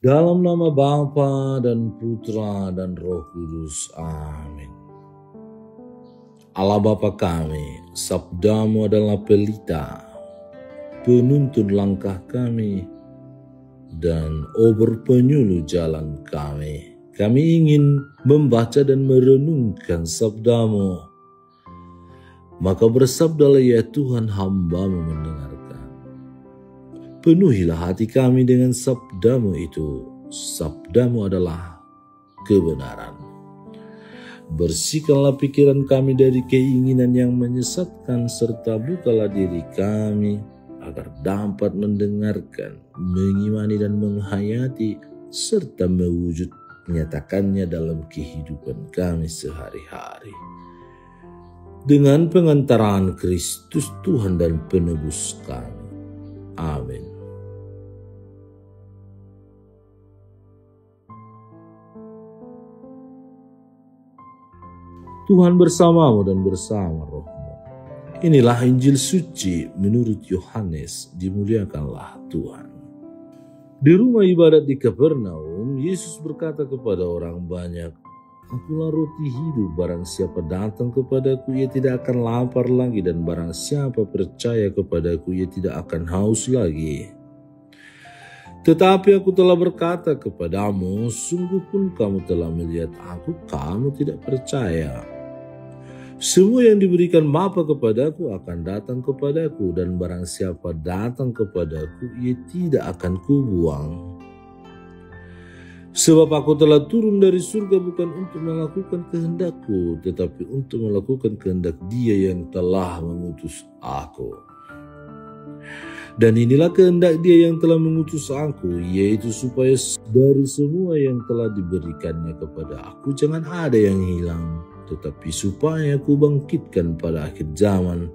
Dalam nama Bapa dan Putra dan Roh Kudus. Amin. Allah Bapa kami, sabdamu adalah pelita, penuntun langkah kami, dan ober penyuluh jalan kami. Kami ingin membaca dan merenungkan sabdamu. Maka bersabdalah ya Tuhan, hamba-Mu mendengarkan. Penuhilah hati kami dengan sabdamu itu. Sabdamu adalah kebenaran. Bersihkanlah pikiran kami dari keinginan yang menyesatkan, serta bukalah diri kami agar dapat mendengarkan, mengimani dan menghayati, serta mewujud menyatakannya dalam kehidupan kami sehari-hari. Dengan pengantaran Kristus Tuhan dan Penebus kami. Amin. Tuhan bersamamu dan bersama rohmu. Inilah Injil suci menurut Yohanes, dimuliakanlah Tuhan. Di rumah ibadat di Kapernaum, Yesus berkata kepada orang banyak, "Akulah roti hidup, barang siapa datang kepadaku, ia tidak akan lapar lagi, dan barang siapa percaya kepadaku, ia tidak akan haus lagi. Tetapi aku telah berkata kepadamu, sungguh pun kamu telah melihat aku, kamu tidak percaya. Semua yang diberikan Bapa kepadaku akan datang kepadaku, dan barang siapa datang kepadaku, ia tidak akan kubuang. Sebab aku telah turun dari surga bukan untuk melakukan kehendakku, tetapi untuk melakukan kehendak Dia yang telah mengutus aku. Dan inilah kehendak Dia yang telah mengutus aku, yaitu supaya dari semua yang telah diberikannya kepada aku jangan ada yang hilang, tetapi supaya aku bangkitkan pada akhir zaman.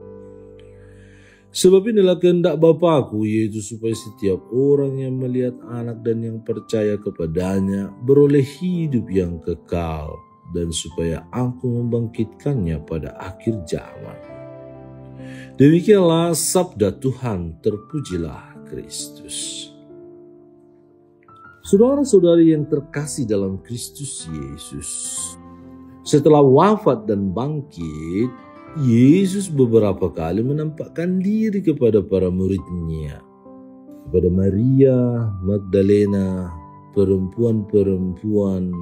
Sebab inilah kehendak Bapa-Ku, yaitu supaya setiap orang yang melihat Anak dan yang percaya kepadanya beroleh hidup yang kekal, dan supaya aku membangkitkannya pada akhir zaman." Demikianlah sabda Tuhan, terpujilah Kristus. Saudara-saudari yang terkasih dalam Kristus Yesus, setelah wafat dan bangkit, Yesus beberapa kali menampakkan diri kepada para murid-Nya, kepada Maria Magdalena, perempuan-perempuan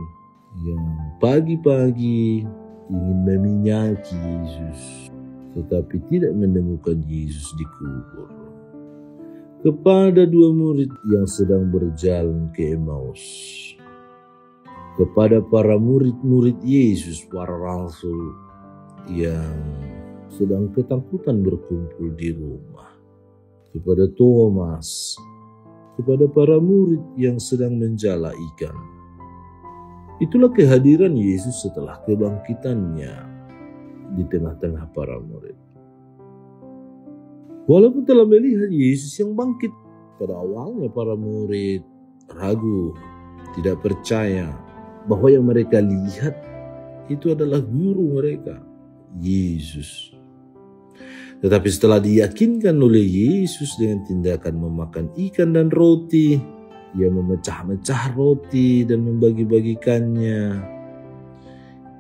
yang pagi-pagi ingin meminyaki Yesus, tetapi tidak menemukan Yesus di kubur. Kepada dua murid yang sedang berjalan ke Emmaus, kepada para murid-murid Yesus, para rasul yang sedang ketakutan berkumpul di rumah, kepada Thomas, kepada para murid yang sedang menjala ikan. Itulah kehadiran Yesus setelah kebangkitannya di tengah-tengah para murid. Walaupun telah melihat Yesus yang bangkit, pada awalnya para murid ragu, tidak percaya bahwa yang mereka lihat itu adalah guru mereka, Yesus. Tetapi setelah diyakinkan oleh Yesus dengan tindakan memakan ikan dan roti, Ia memecah-mecah roti dan membagi-bagikannya.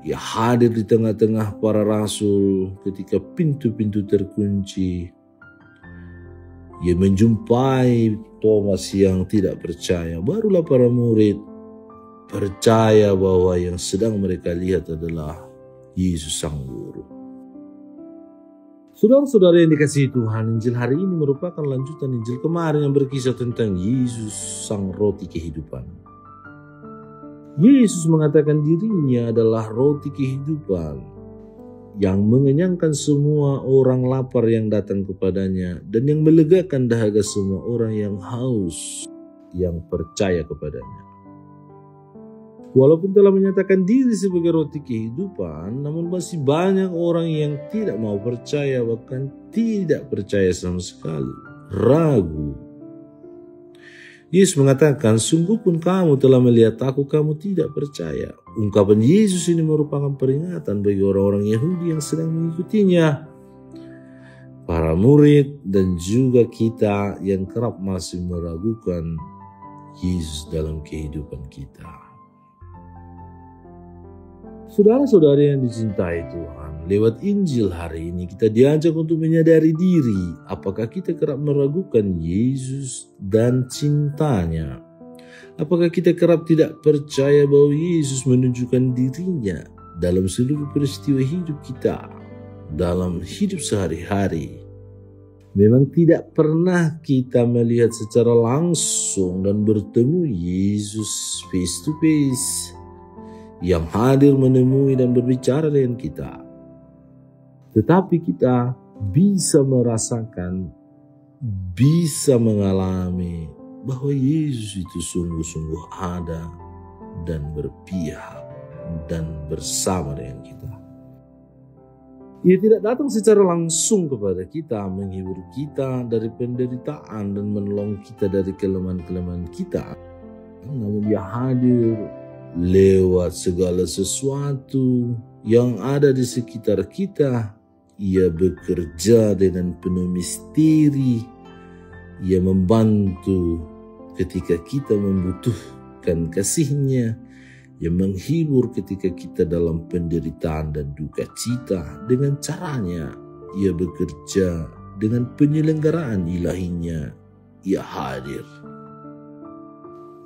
Ia hadir di tengah-tengah para rasul ketika pintu-pintu terkunci. Ia menjumpai Thomas yang tidak percaya. Barulah para murid percaya bahwa yang sedang mereka lihat adalah Yesus Sang Guru. Saudara-saudara yang dikasihi Tuhan, Injil hari ini merupakan lanjutan Injil kemarin yang berkisah tentang Yesus Sang Roti Kehidupan. Yesus mengatakan dirinya adalah roti kehidupan yang mengenyangkan semua orang lapar yang datang kepadanya dan yang melegakan dahaga semua orang yang haus yang percaya kepadanya. Walaupun telah menyatakan diri sebagai roti kehidupan, namun masih banyak orang yang tidak mau percaya, bahkan tidak percaya sama sekali, ragu. Yesus mengatakan, "Sungguh pun kamu telah melihat aku, kamu tidak percaya." Ungkapan Yesus ini merupakan peringatan bagi orang-orang Yahudi yang sedang mengikutinya, para murid, dan juga kita yang kerap masih meragukan Yesus dalam kehidupan kita. Saudara-saudari yang dicintai Tuhan, lewat Injil hari ini kita diajak untuk menyadari diri apakah kita kerap meragukan Yesus dan cintanya. Apakah kita kerap tidak percaya bahwa Yesus menunjukkan dirinya dalam seluruh peristiwa hidup kita, dalam hidup sehari-hari. Memang tidak pernah kita melihat secara langsung dan bertemu Yesus face to face, yang hadir menemui dan berbicara dengan kita. Tetapi kita bisa merasakan, bisa mengalami bahwa Yesus itu sungguh-sungguh ada dan berpihak dan bersama dengan kita. Ia tidak datang secara langsung kepada kita, menghibur kita dari penderitaan dan menolong kita dari kelemahan-kelemahan kita. Namun Dia hadir lewat segala sesuatu yang ada di sekitar kita. Ia bekerja dengan penuh misteri. Ia membantu ketika kita membutuhkan kasih-Nya. Ia menghibur ketika kita dalam penderitaan dan duka cita. Dengan caranya, Ia bekerja dengan penyelenggaraan ilahi-Nya. Ia hadir.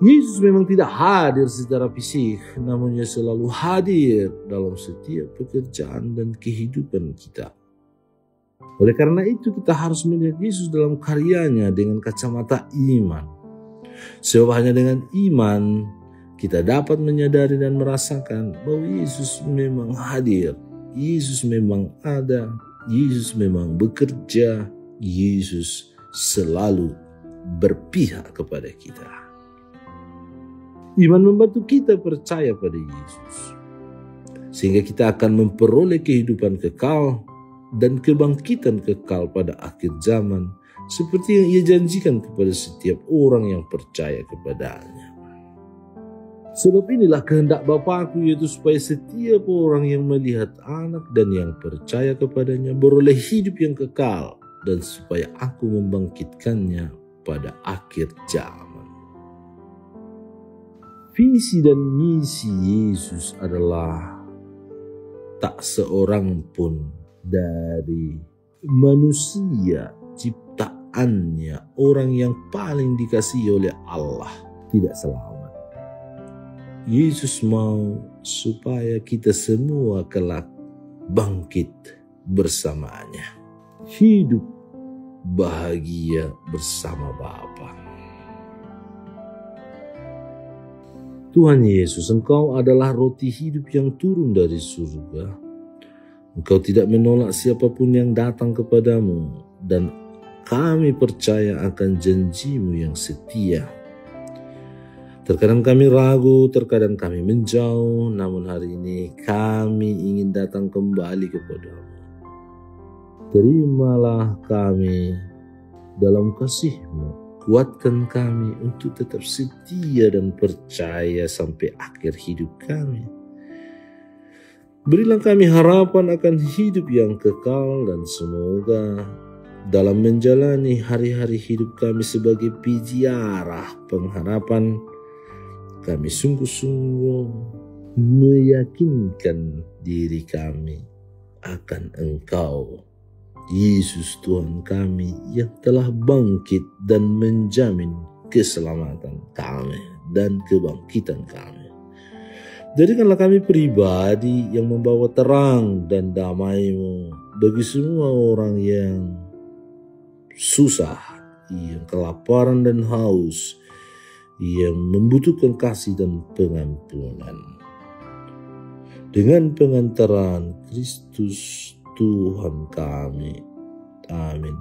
Yesus memang tidak hadir secara fisik, namun Ia selalu hadir dalam setiap pekerjaan dan kehidupan kita. Oleh karena itu kita harus melihat Yesus dalam karyanya dengan kacamata iman. Sebab hanya dengan iman kita dapat menyadari dan merasakan bahwa Yesus memang hadir, Yesus memang ada, Yesus memang bekerja, Yesus selalu berpihak kepada kita. Iman membantu kita percaya pada Yesus, sehingga kita akan memperoleh kehidupan kekal dan kebangkitan kekal pada akhir zaman, seperti yang Ia janjikan kepada setiap orang yang percaya kepadanya. Sebab inilah kehendak Bapa-Ku, yaitu supaya setiap orang yang melihat Anak dan yang percaya kepadanya beroleh hidup yang kekal, dan supaya Aku membangkitkannya pada akhir zaman. Visi dan misi Yesus adalah tak seorang pun dari manusia ciptaannya, orang yang paling dikasihi oleh Allah, tidak selamat. Yesus mau supaya kita semua kelak bangkit bersamanya, hidup bahagia bersama Bapa. Tuhan Yesus, Engkau adalah roti hidup yang turun dari surga. Engkau tidak menolak siapapun yang datang kepadamu, dan kami percaya akan janji-Mu yang setia. Terkadang kami ragu, terkadang kami menjauh, namun hari ini kami ingin datang kembali kepadamu. Terimalah kami dalam kasih-Mu. Kuatkan kami untuk tetap setia dan percaya sampai akhir hidup kami. Berilah kami harapan akan hidup yang kekal, dan semoga dalam menjalani hari-hari hidup kami sebagai piziarah pengharapan, kami sungguh-sungguh meyakinkan diri kami akan Engkau, Yesus Tuhan kami, yang telah bangkit dan menjamin keselamatan kami dan kebangkitan kami. Jadikanlah kami pribadi yang membawa terang dan damai-Mu bagi semua orang yang susah, yang kelaparan dan haus, yang membutuhkan kasih dan pengampunan. Dengan pengantaran Kristus Tuhan kami. Amin.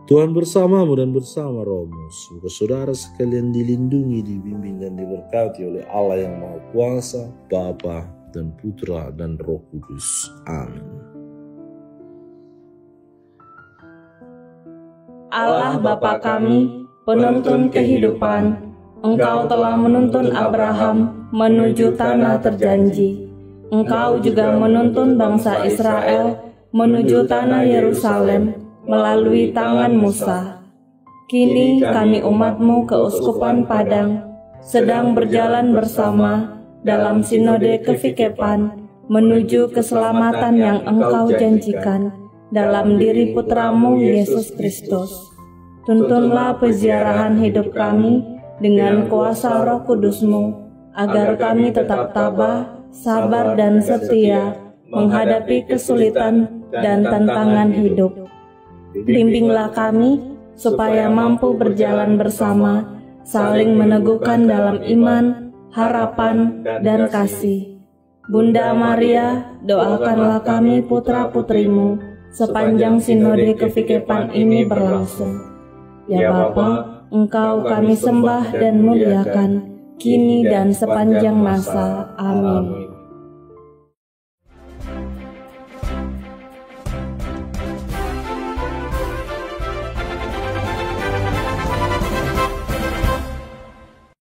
Tuhan bersamamu dan bersama rohmu. Semoga saudara sekalian dilindungi, dibimbing dan diberkati oleh Allah yang Maha Kuasa, Bapa dan Putra dan Roh Kudus. Amin. Allah Bapa kami, penuntun kehidupan, Engkau telah menuntun Abraham menuju tanah terjanji. Engkau juga menuntun bangsa Israel menuju tanah Yerusalem melalui tangan Musa. Kini kami umat-Mu keuskupan Padang sedang berjalan bersama dalam sinode kefikepan menuju keselamatan yang Engkau janjikan dalam diri Putra-Mu Yesus Kristus. Tuntunlah peziarahan hidup kami dengan kuasa Roh Kudus-Mu, agar kami tetap tabah, sabar dan setia menghadapi kesulitan dan tantangan hidup. Bimbinglah kami supaya mampu berjalan bersama, saling meneguhkan dalam iman, harapan, dan kasih. Bunda Maria, doakanlah kami putra-putrimu sepanjang sinode kefikepan ini berlangsung. Ya Bapa, Engkau kami sembah dan muliakan, kini dan sepanjang masa. Amin.